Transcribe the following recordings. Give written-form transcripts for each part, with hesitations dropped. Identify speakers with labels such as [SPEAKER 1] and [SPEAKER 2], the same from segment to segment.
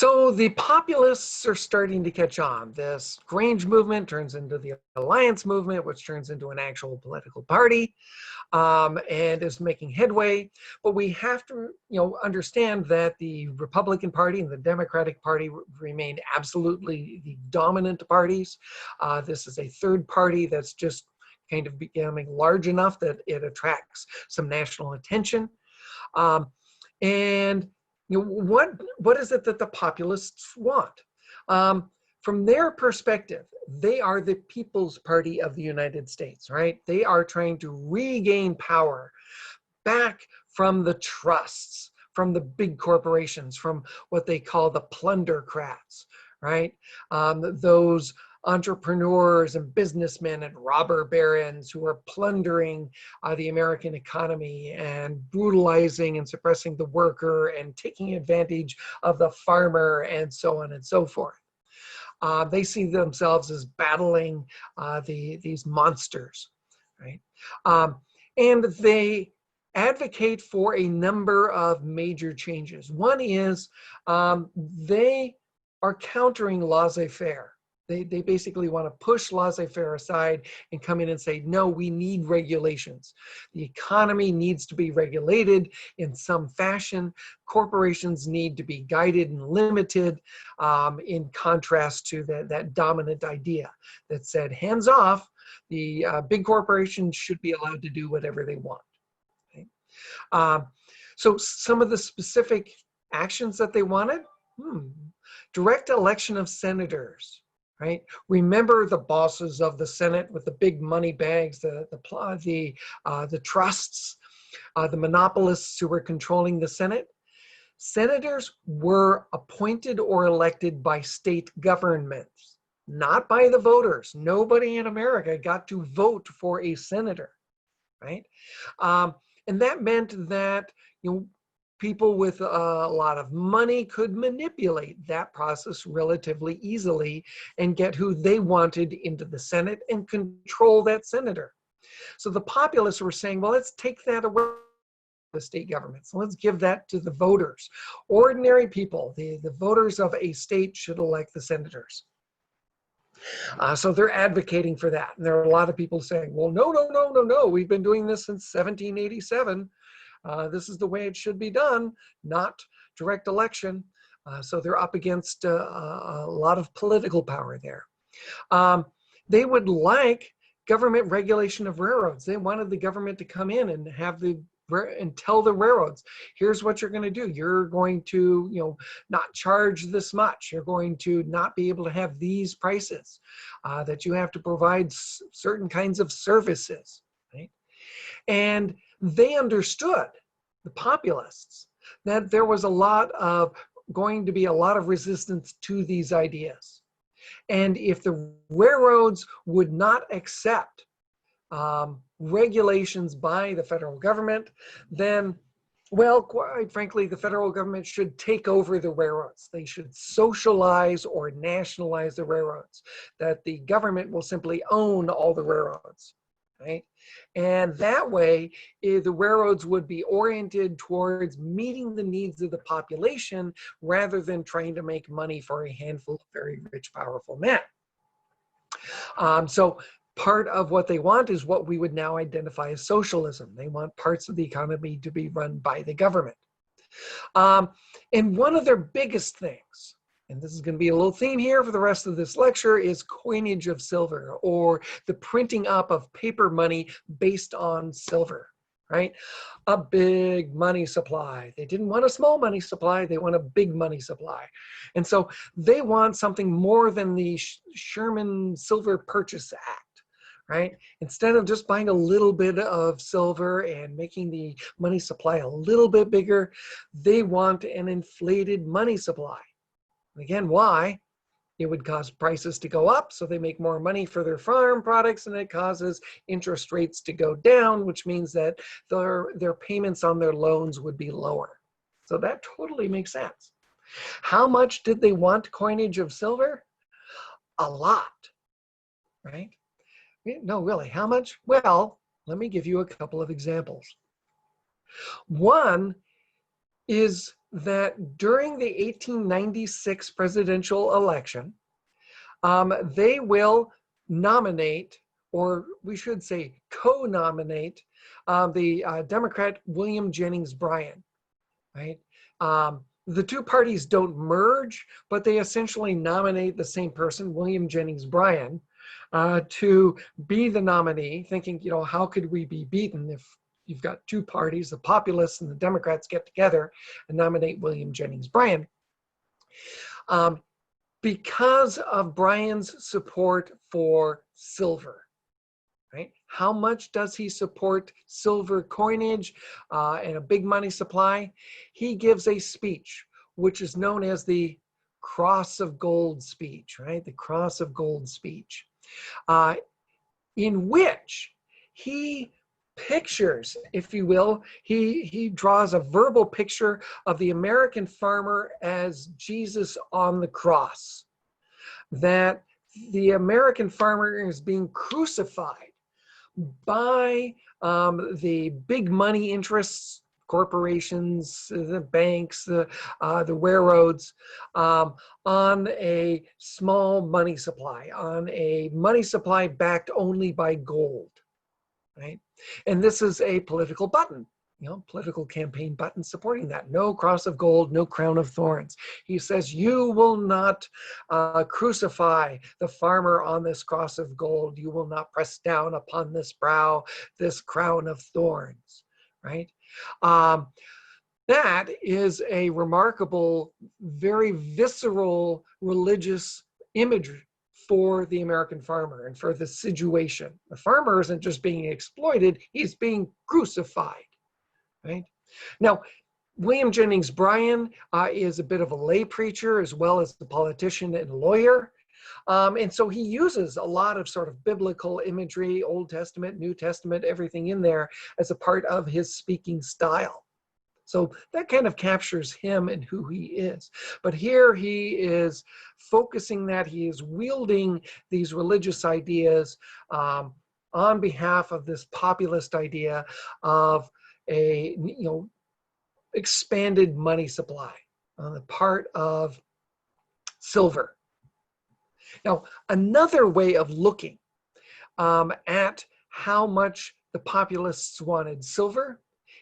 [SPEAKER 1] So the populists are starting to catch on. This Grange movement turns into the Alliance movement, which turns into an actual political party, and is making headway. But we have to, understand that the Republican Party and the Democratic Party remain absolutely the dominant parties. This is a third party that's just kind of becoming large enough that it attracts some national attention. And what is it that the populists want? From their perspective, they are the People's Party of the United States, right? They are trying to regain power back from the trusts, from the big corporations, from what they call the plundercrats, right? Those entrepreneurs and businessmen and robber barons who are plundering the American economy and brutalizing and suppressing the worker and taking advantage of the farmer and so on and so forth. They see themselves as battling these monsters, right? And they advocate for a number of major changes. One is they are countering laissez-faire. They basically want to push laissez-faire aside and come in and say, no, we need regulations. The economy needs to be regulated in some fashion. Corporations need to be guided and limited, in contrast to that dominant idea that said, hands off, the big corporations should be allowed to do whatever they want. Okay? So some of the specific actions that they wanted, direct election of senators. Right? Remember the bosses of the Senate with the big money bags, the trusts, the monopolists who were controlling the Senate. Senators were appointed or elected by state governments, not by the voters. Nobody in America got to vote for a senator, right? And that meant that people with a lot of money could manipulate that process relatively easily and get who they wanted into the Senate and control that senator. So the populists were saying, well, let's take that away from the state governments. Let's give that to the voters. Ordinary people, the voters of a state should elect the senators. So they're advocating for that. And there are a lot of people saying, well, no. We've been doing this since 1787. This is the way it should be done, not direct election. So they're up against a lot of political power there. They would like government regulation of railroads. They wanted the government to come in and and tell the railroads, here's what you're going to do. You're going to, not charge this much. You're going to not be able to have these prices, that you have to provide certain kinds of services, right? And they understood, the populists, that there was going to be a lot of resistance to these ideas. And if the railroads would not accept regulations by the federal government, then, well, quite frankly, the federal government should take over the railroads. They should socialize or nationalize the railroads, that the government will simply own all the railroads. Right? And that way, the railroads would be oriented towards meeting the needs of the population rather than trying to make money for a handful of very rich, powerful men. So part of what they want is what we would now identify as socialism. They want parts of the economy to be run by the government. And one of their biggest things, and this is going to be a little theme here for the rest of this lecture, is coinage of silver, or the printing up of paper money based on silver, right? A big money supply. They didn't want a small money supply, they want a big money supply. And so they want something more than the Sherman Silver Purchase Act, right? Instead of just buying a little bit of silver and making the money supply a little bit bigger, they want an inflated money supply. Again, why? It would cause prices to go up, so they make more money for their farm products, and it causes interest rates to go down, which means that their payments on their loans would be lower. So that totally makes sense. How much did they want coinage of silver? A lot, right? No, really, how much? Well, let me give you a couple of examples. One is that during the 1896 presidential election, they will nominate, or we should say co-nominate, the Democrat William Jennings Bryan, right? The two parties don't merge, but they essentially nominate the same person, William Jennings Bryan, to be the nominee, thinking, how could we be beaten if you've got two parties, the Populists and the Democrats, get together and nominate William Jennings Bryan. Because of Bryan's support for silver, right? How much does he support silver coinage and a big money supply? He gives a speech, which is known as the Cross of Gold speech, right? The Cross of Gold speech, in which he pictures, if you will, he draws a verbal picture of the American farmer as Jesus on the cross, that the American farmer is being crucified by the big money interests, corporations, the banks, the railroads, on a small money supply, on a money supply backed only by gold, right? And this is a political button, political campaign button supporting that. No cross of gold, no crown of thorns. He says, you will not crucify the farmer on this cross of gold. You will not press down upon this brow, this crown of thorns, right? That is a remarkable, very visceral religious imagery for the American farmer and for the situation. The farmer isn't just being exploited, he's being crucified, right? Now, William Jennings Bryan is a bit of a lay preacher as well as a politician and lawyer. And so he uses a lot of sort of biblical imagery, Old Testament, New Testament, everything in there as a part of his speaking style. So that kind of captures him and who he is. But here he is focusing that, he is wielding these religious ideas on behalf of this populist idea of a expanded money supply on the part of silver. Now, another way of looking at how much the populists wanted silver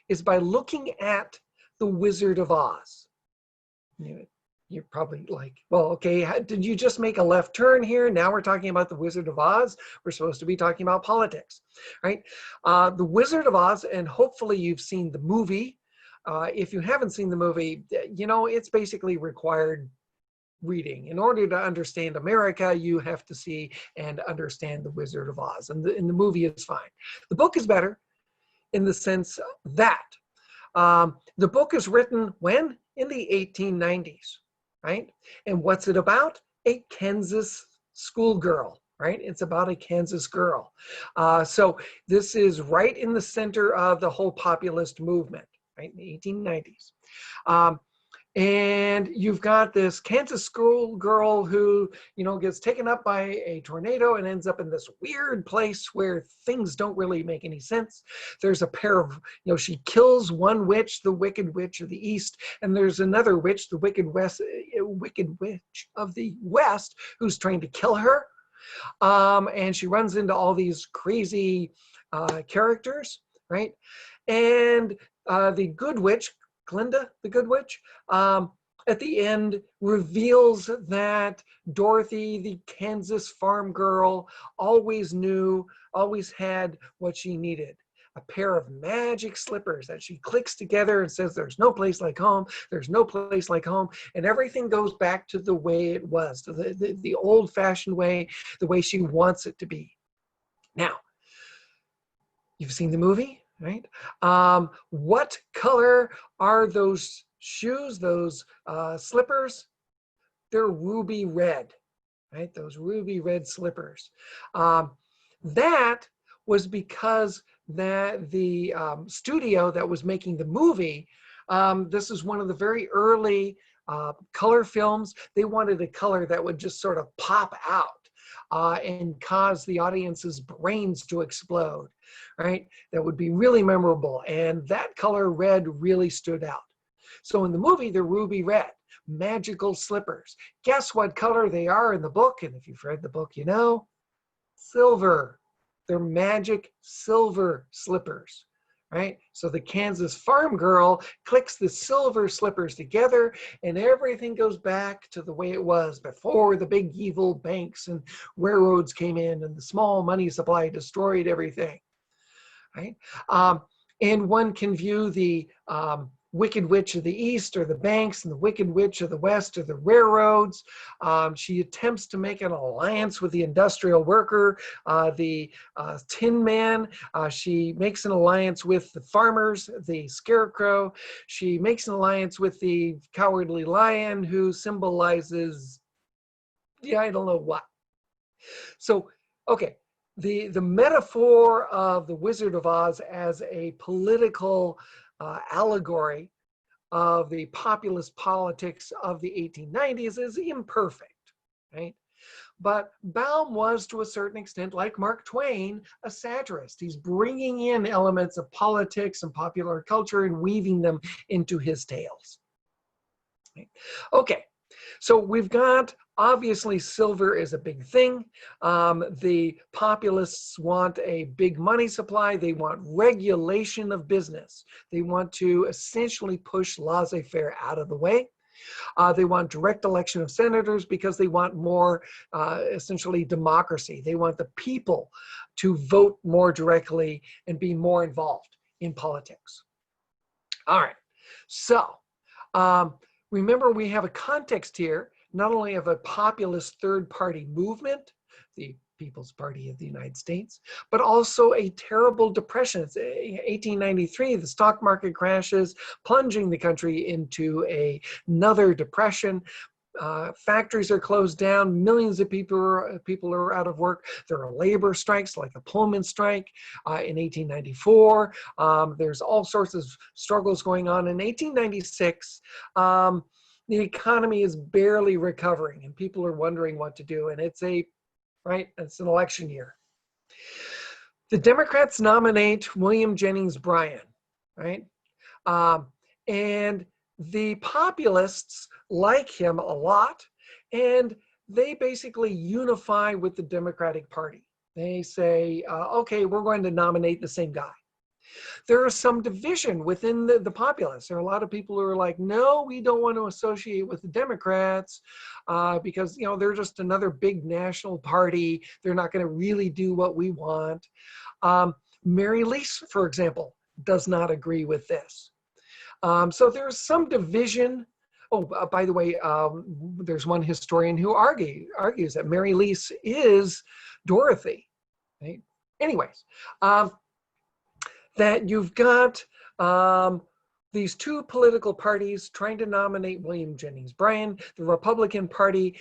[SPEAKER 1] is by looking at the Wizard of Oz. You're probably like, well, okay, did you just make a left turn here? Now we're talking about the Wizard of Oz. We're supposed to be talking about politics, right? The Wizard of Oz, and hopefully you've seen the movie. If you haven't seen the movie, it's basically required reading. In order to understand America, you have to see and understand the Wizard of Oz. And the movie is fine. The book is better, in the sense that the book is written when? In the 1890s, right? And what's it about? A Kansas schoolgirl, right? It's about a Kansas girl. So this is right in the center of the whole populist movement, right? In the 1890s. And you've got this Kansas schoolgirl who, gets taken up by a tornado and ends up in this weird place where things don't really make any sense. There's a pair of, she kills one witch, the Wicked Witch of the East, and there's another witch, the Wicked Witch of the West, who's trying to kill her. And she runs into all these crazy characters, right? And the Good Witch, Glinda, the Good Witch, at the end reveals that Dorothy, the Kansas farm girl, always had what she needed. A pair of magic slippers that she clicks together and says, there's no place like home, there's no place like home. And everything goes back to the way it was, to the old-fashioned way, the way she wants it to be. Now, you've seen the movie? Right? What color are those shoes, those slippers? They're ruby red, right? Those ruby red slippers. That was because the studio that was making the movie, this is one of the very early color films. They wanted a color that would just sort of pop out and cause the audience's brains to explode, right? That would be really memorable. And that color red really stood out. So in the movie, they're ruby red, magical slippers. Guess what color they are in the book? And if you've read the book, you know, silver. They're magic silver slippers, right? So the Kansas farm girl clicks the silver slippers together and everything goes back to the way it was before the big evil banks and railroads came in and the small money supply destroyed everything, right? And one can view the Wicked Witch of the East or the banks, and the Wicked Witch of the West or the railroads. She attempts to make an alliance with the industrial worker, the Tin Man. She makes an alliance with the farmers, the Scarecrow. She makes an alliance with the Cowardly Lion, who symbolizes, yeah, I don't know what. So, okay. The metaphor of the Wizard of Oz as a political allegory of the populist politics of the 1890s is imperfect, right? But Baum was, to a certain extent, like Mark Twain, a satirist. He's bringing in elements of politics and popular culture and weaving them into his tales. Right? Okay, so we've got, obviously, silver is a big thing. The populists want a big money supply. They want regulation of business. They want to essentially push laissez-faire out of the way. They want direct election of senators because they want more, essentially, democracy. They want the people to vote more directly and be more involved in politics. All right, so remember, we have a context here, not only of a populist third-party movement, the People's Party of the United States, but also a terrible depression. It's 1893, the stock market crashes, plunging the country into another depression. Factories are closed down. Millions of people are out of work. There are labor strikes like the Pullman strike in 1894. There's all sorts of struggles going on. In 1896, the economy is barely recovering and people are wondering what to do. And it's an election year. The Democrats nominate William Jennings Bryan, right? And the populists like him a lot, and they basically unify with the Democratic Party. They say, okay, we're going to nominate the same guy. There is some division within the populists. There are a lot of people who are like, no, we don't want to associate with the Democrats because, you know, they're just another big national party. They're not going to really do what we want. Mary Lease, for example, does not agree with this. So there's some division. Oh, by the way, there's one historian who argues that Mary Lease is Dorothy. Right? Anyways, that you've got these two political parties trying to nominate William Jennings Bryan. The Republican Party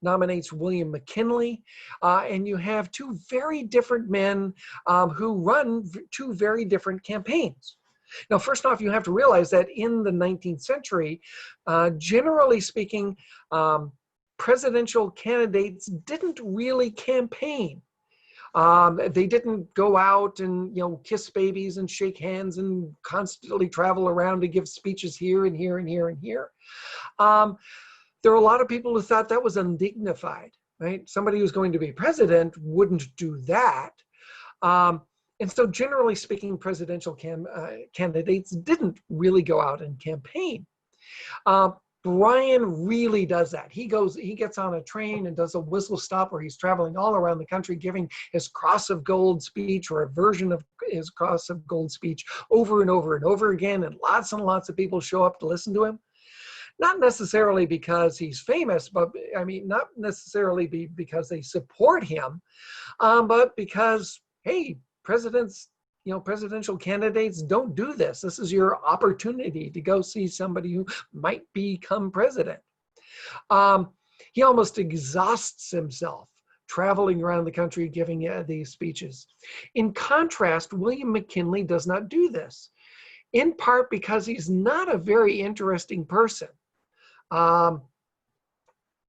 [SPEAKER 1] nominates William McKinley. And you have two very different men who run two very different campaigns. Now, first off, you have to realize that in the 19th century, generally speaking, presidential candidates didn't really campaign. They didn't go out and, you know, kiss babies and shake hands and constantly travel around to give speeches here and here and here and here. There are a lot of people who thought that was undignified, right? Somebody who's going to be president wouldn't do that. And so generally speaking, presidential candidates didn't really go out and campaign. Bryan really does that. He gets on a train and does a whistle stop where he's traveling all around the country giving his Cross of Gold speech or a version of his Cross of Gold speech over and over and over again, and lots of people show up to listen to him. Not necessarily because he's famous, but I mean, not necessarily because they support him, but because, hey, presidential candidates don't do this. This is your opportunity to go see somebody who might become president. He almost exhausts himself traveling around the country giving these speeches. In contrast, William McKinley does not do this, in part because he's not a very interesting person. A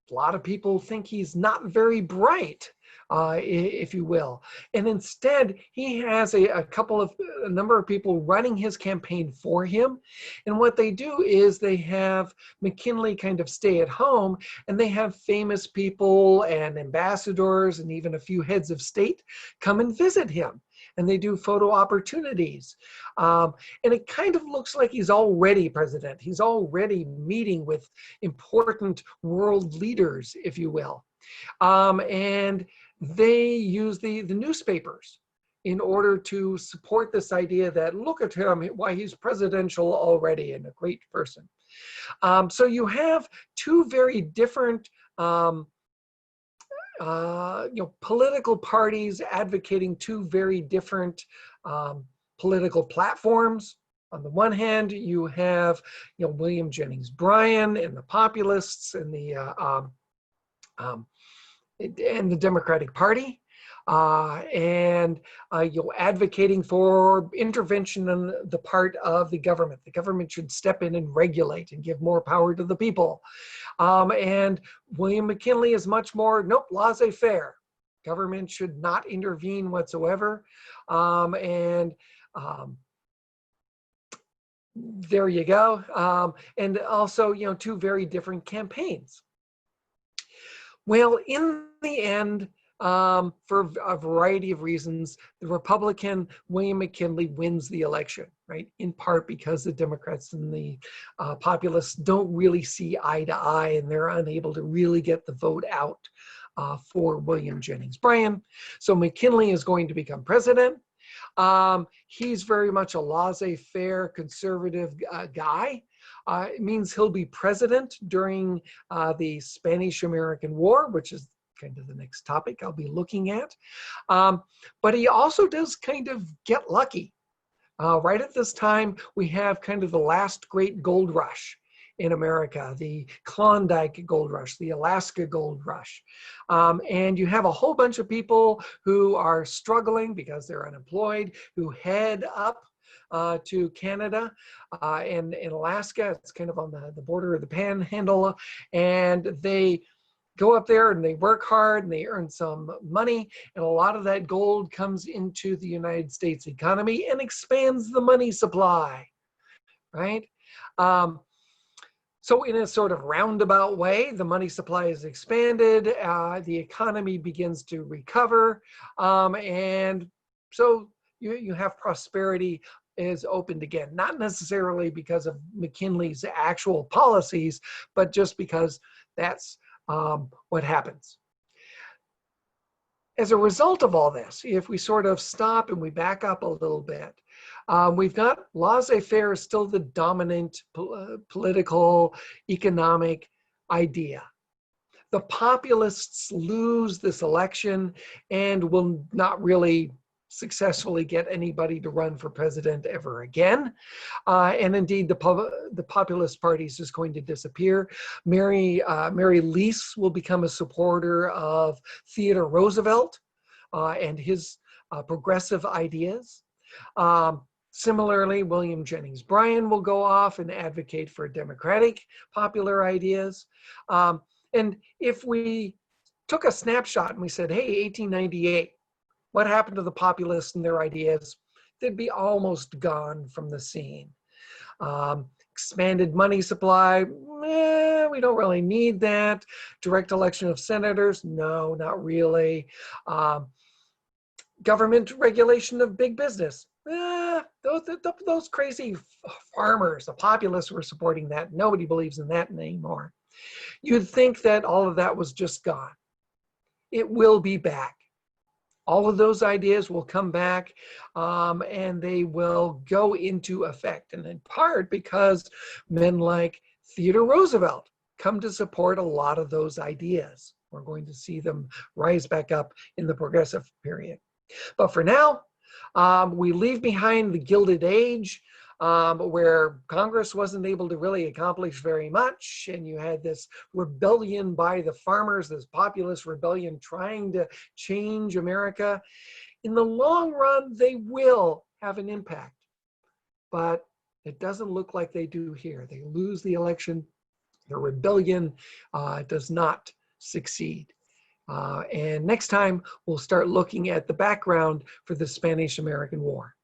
[SPEAKER 1] lot of people think he's not very bright. if you will. And instead, he has a number of people running his campaign for him. And what they do is they have McKinley kind of stay at home, and they have famous people and ambassadors and even a few heads of state come and visit him. And they do photo opportunities. And it kind of looks like he's already president. He's already meeting with important world leaders, if you will. And they use the newspapers in order to support this idea that, look at him, why he's presidential already and a great person. So you have two very different political parties advocating two very different political platforms. On the one hand, you have William Jennings Bryan and the Populists and the Democratic Party, advocating for intervention on the part of the government. The government should step in and regulate and give more power to the people. And William McKinley is much more, nope, laissez-faire. Government should not intervene whatsoever. There you go. And also, two very different campaigns. Well, in the end, for a variety of reasons, the Republican William McKinley wins the election, right? In part because the Democrats and the Populists don't really see eye to eye, and they're unable to really get the vote out for William Jennings Bryan. So McKinley is going to become president. He's very much a laissez-faire conservative guy. It means he'll be president during the Spanish-American War, which is kind of the next topic I'll be looking at. But he also does kind of get lucky. Right at this time, we have kind of the last great gold rush in America, the Klondike gold rush, the Alaska gold rush. And you have a whole bunch of people who are struggling because they're unemployed, who head up to Canada and in Alaska. It's kind of on the border of the Panhandle, and they go up there and they work hard and they earn some money, and a lot of that gold comes into the United States economy and expands the money supply, right? So in a sort of roundabout way, the money supply is expanded, the economy begins to recover, and so you have prosperity is opened again, not necessarily because of McKinley's actual policies, but just because that's what happens. As a result of all this, if we sort of stop and we back up a little bit, we've got laissez-faire is still the dominant political, economic idea. The populists lose this election and will not really successfully get anybody to run for president ever again. And indeed, the populist party is just going to disappear. Mary Lease will become a supporter of Theodore Roosevelt and his progressive ideas. Similarly, William Jennings Bryan will go off and advocate for democratic popular ideas. And if we took a snapshot and we said, hey, 1898, what happened to the populists and their ideas? They'd be almost gone from the scene. Expanded money supply, we don't really need that. Direct election of senators, no, not really. Government regulation of big business, those crazy farmers, the populists were supporting that. Nobody believes in that anymore. You'd think that all of that was just gone. It will be back. All of those ideas will come back and they will go into effect. And in part because men like Theodore Roosevelt come to support a lot of those ideas. We're going to see them rise back up in the progressive period. But for now, we leave behind the Gilded Age, where Congress wasn't able to really accomplish very much, and you had this rebellion by the farmers, this populist rebellion trying to change America. In the long run, they will have an impact, but it doesn't look like they do here. They lose the election. The rebellion does not succeed. And next time, we'll start looking at the background for the Spanish-American War.